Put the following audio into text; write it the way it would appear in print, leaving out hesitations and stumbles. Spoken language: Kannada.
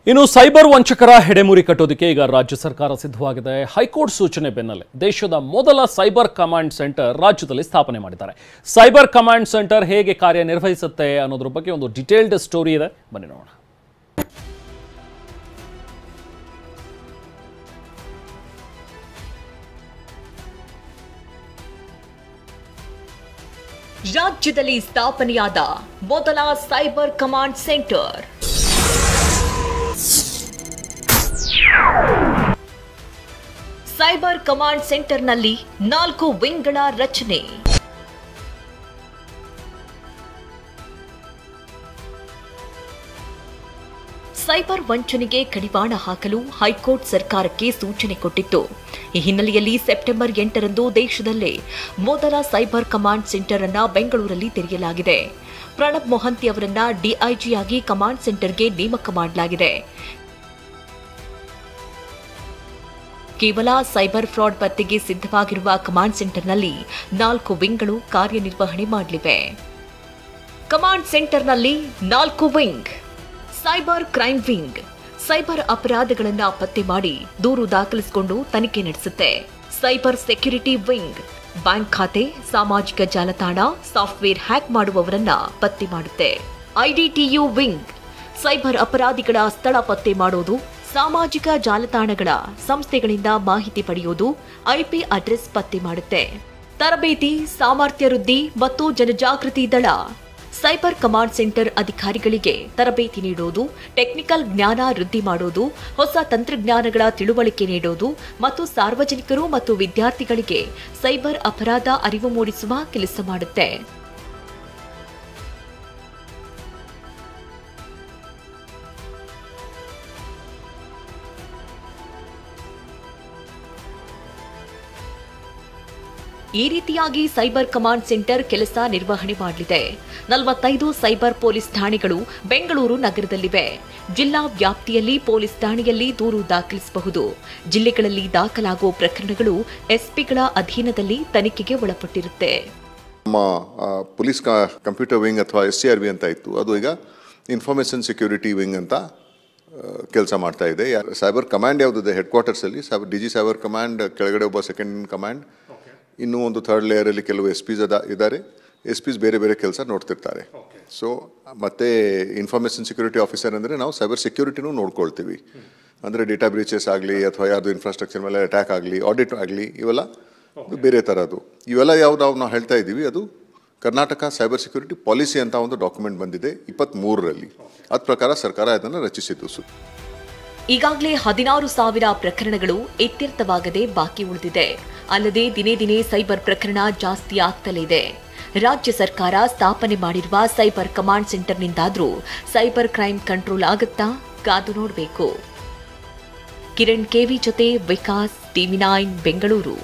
ಇನ್ನು ಸೈಬರ್ ವಂಚಕರ ಹೆಡೆಮುರಿ ಕಟ್ಟೋದಕ್ಕೆ ಈಗ ರಾಜ್ಯ ಸರ್ಕಾರ ಸಿದ್ಧವಾಗಿದೆ. ಹೈಕೋರ್ಟ್ ಸೂಚನೆ ಬೆನ್ನಲ್ಲೇ ದೇಶದ ಮೊದಲ ಸೈಬರ್ ಕಮಾಂಡ್ ಸೆಂಟರ್ ರಾಜ್ಯದಲ್ಲಿ ಸ್ಥಾಪನೆ ಮಾಡಿದ್ದಾರೆ. ಸೈಬರ್ ಕಮಾಂಡ್ ಸೆಂಟರ್ ಹೇಗೆ ಕಾರ್ಯನಿರ್ವಹಿಸುತ್ತೆ ಅನ್ನೋದ್ರ ಬಗ್ಗೆ ಒಂದು ಡಿಟೇಲ್ಡ್ ಸ್ಟೋರಿ ಇದೆ, ಬನ್ನಿ ನೋಡೋಣ. ರಾಜ್ಯದಲ್ಲಿ ಸ್ಥಾಪನೆಯಾದ ಮೊದಲ cyber command centre. Cyber command ಸೆಂಟರ್ನಲ್ಲಿ 4 ವಿಂಗ್ಗಳ ರಚನೆ. ಸೈಬರ್ ವಂಚನೆಗೆ ಕಡಿವಾಣ ಹಾಕಲು ಹೈಕೋರ್ಟ್ ಸರ್ಕಾರಕ್ಕೆ ಸೂಚನೆ ಕೊಟ್ಟಿತ್ತು. ಈ ಹಿನ್ನೆಲೆಯಲ್ಲಿ ಸೆಪ್ಟೆಂಬರ್ 8ರಂದು ದೇಶದಲ್ಲೇ ಮೊದಲ ಸೈಬರ್ ಕಮಾಂಡ್ ಸೆಂಟರ್ ಅನ್ನು ಬೆಂಗಳೂರಲ್ಲಿ ತೆರೆಯಲಾಗಿದೆ. ಪ್ರಣಬ್ ಮೊಹಂತಿ ಅವರನ್ನ ಡಿಐಜಿಯಾಗಿ ಕಮಾಂಡ್ ಸೆಂಟರ್ಗೆ ನೇಮಕ ಮಾಡಲಾಗಿದೆ. ಕೇವಲ ಸೈಬರ್ ಫ್ರಾಡ್ ಪತ್ತೆಗೆ ಸಿದ್ಧವಾಗಿರುವ ಕಮಾಂಡ್ ಸೆಂಟರ್ನಲ್ಲಿ 4 ವಿಂಗ್ಗಳು ಕಾರ್ಯನಿರ್ವಹಣೆ ಮಾಡಲಿವೆ. ಕಮಾಂಡ್ ಸೆಂಟರ್ನಲ್ಲಿ 4 wing. Cyber crime wing cyber ಅಪರಾಧಗಳನ್ನು ಪತ್ತೆ ಮಾಡಿ ದೂರು ದಾಖಲಿಸಿಕೊಂಡು ತನಿಖೆ ನಡೆಸುತ್ತೆ. ಸೈಬರ್ ಸೆಕ್ಯೂರಿಟಿ ವಿಂಗ್ ಬ್ಯಾಂಕ್ ಖಾತೆ, ಸಾಮಾಜಿಕ ಜಾಲತಾಣ, ಸಾಫ್ಟ್ವೇರ್ ಹ್ಯಾಕ್ ಮಾಡುವವರನ್ನ ಪತ್ತೆ ಮಾಡುತ್ತೆ. ಐಡಿಟಿಯು ವಿಂಗ್ ಸೈಬರ್ ಅಪರಾಧಿಗಳ ಸ್ಥಳ ಪತ್ತೆ ಮಾಡೋದು, ಸಾಮಾಜಿಕ ಜಾಲತಾಣಗಳ ಸಂಸ್ಥೆಗಳಿಂದ ಮಾಹಿತಿ ಪಡೆಯೋದು, ಐಪಿ ಅಡ್ರೆಸ್ ಪತ್ತೆ ಮಾಡುತ್ತೆ. ತರಬೇತಿ, ಸಾಮರ್ಥ್ಯ ವೃದ್ಧಿ ಮತ್ತು ಜನಜಾಗೃತಿ ದಳ ಸೈಬರ್ ಕಮಾಂಡ್ ಸೆಂಟರ್ ಅಧಿಕಾರಿಗಳಿಗೆ ತರಬೇತಿ ನೀಡೋದು, ಟೆಕ್ನಿಕಲ್ ಜ್ಞಾನ ವೃದ್ಧಿ ಮಾಡೋದು, ಹೊಸ ತಂತ್ರಜ್ಞಾನಗಳ ತಿಳುವಳಿಕೆ ನೀಡೋದು ಮತ್ತು ಸಾರ್ವಜನಿಕರು ಮತ್ತು ವಿದ್ಯಾರ್ಥಿಗಳಿಗೆ ಸೈಬರ್ ಅಪರಾಧ ಅರಿವು ಮೂಡಿಸುವ ಕೆಲಸ ಮಾಡುತ್ತೆ. ಈ ರೀತಿಯಾಗಿ ಸೈಬರ್ ಕಮಾಂಡ್ ಸೆಂಟರ್ ಕೆಲಸ ನಿರ್ವಹಣೆ ಮಾಡಲಿದೆ. 45 ಸೈಬರ್ ಪೊಲೀಸ್ ಠಾಣೆಗಳು ಬೆಂಗಳೂರು ನಗರದಲ್ಲಿವೆ. ಜಿಲ್ಲಾ ವ್ಯಾಪ್ತಿಯಲ್ಲಿ ಪೊಲೀಸ್ ಠಾಣೆಯಲ್ಲಿ ದೂರು ದಾಖಲಿಸಬಹುದು. ಜಿಲ್ಲೆಗಳಲ್ಲಿ ದಾಖಲಾಗುವ ಪ್ರಕರಣಗಳು ಎಸ್ಪಿಗಳ ಅಧೀನದಲ್ಲಿ ತನಿಖೆಗೆ ಒಳಪಟ್ಟಿರುತ್ತೆ. ನಮ್ಮ ಪೊಲೀಸ್ ಕಂಪ್ಯೂಟರ್ ವಿಂಗ್ ಅಥವಾ SCRB ಅಂತ ಇತ್ತು, ಅದು ಈಗ ಇನ್ಫಾರ್ಮೇಷನ್ ಸೆಕ್ಯೂರಿಟಿ ವಿಂಗ್ ಅಂತ ಕೆಲಸ ಮಾಡ್ತಾ ಇದೆ. ಸೈಬರ್ ಕಮಾಂಡ್ ಯಾವುದಿದೆ ಹೆಡ್ ಕ್ವಾರ್ಟರ್ಸಲ್ಲಿ DG ಸೈಬರ್ ಕಮಾಂಡ್ ಕೆಳಗಡೆ ಒಬ್ಬ ಸೆಕೆಂಡ್ ಇನ್ ಕಮಾಂಡ್, ಇನ್ನೂ ಒಂದು ಥರ್ಡ್ ಲೇಯರಲ್ಲಿ ಕೆಲವು SPs ಇದ್ದಾರೆ. SPs ಬೇರೆ ಬೇರೆ ಕೆಲಸ ನೋಡ್ತಿರ್ತಾರೆ. ಸೊ ಮತ್ತೆ ಇನ್ಫಾರ್ಮೇಷನ್ ಸೆಕ್ಯೂರಿಟಿ ಆಫೀಸರ್ ಅಂದರೆ ನಾವು ಸೈಬರ್ ಸೆಕ್ಯೂರಿಟಿನೂ ನೋಡ್ಕೊಳ್ತೀವಿ. ಅಂದರೆ ಡೇಟಾ ಬ್ರೀಚಸ್ ಆಗಲಿ ಅಥವಾ ಯಾವುದು ಇನ್ಫ್ರಾಸ್ಟ್ರಕ್ಚರ್ ಮೇಲೆ ಅಟ್ಯಾಕ್ ಆಗಲಿ, ಆಡಿಟ್ ಆಗಲಿ, ಇವೆಲ್ಲ ಬೇರೆ ಥರದ್ದು. ಇವೆಲ್ಲ ಯಾವ್ದು ನಾವು ಹೇಳ್ತಾ ಇದ್ದೀವಿ, ಅದು ಕರ್ನಾಟಕ ಸೈಬರ್ ಸೆಕ್ಯೂರಿಟಿ ಪಾಲಿಸಿ ಅಂತ ಒಂದು ಡಾಕ್ಯುಮೆಂಟ್ ಬಂದಿದೆ 23ರಲ್ಲಿ. ಅದ ಪ್ರಕಾರ ಸರ್ಕಾರ ಇದನ್ನು ರಚಿಸಿದ್ದು. ಈಗಾಗಲೇ 16,000 ಪ್ರಕರಣಗಳು ಇತ್ಯರ್ಥವಾಗದೆ ಬಾಕಿ ಉಳಿದಿದೆ. ಅಲ್ಲದೆ ದಿನೇ ದಿನೇ ಸೈಬರ್ ಪ್ರಕರಣ ಜಾಸ್ತಿ ಆಗ್ತಲೇ ಇದೆ. ರಾಜ್ಯ ಸರ್ಕಾರ ಸ್ಥಾಪನೆ ಮಾಡಿರುವ ಸೈಬರ್ ಕಮಾಂಡ್ ಸೆಂಟರ್ನಿಂದಾದ್ರೂ ಸೈಬರ್ ಕ್ರೈಮ್ ಕಂಟ್ರೋಲ್ ಆಗುತ್ತಾ? ಕಾದು ನೋಡಬೇಕು. ಕಿರಣ್ KV ಜೊತೆ ವಿಕಾಸ್, TV9 ಬೆಂಗಳೂರು.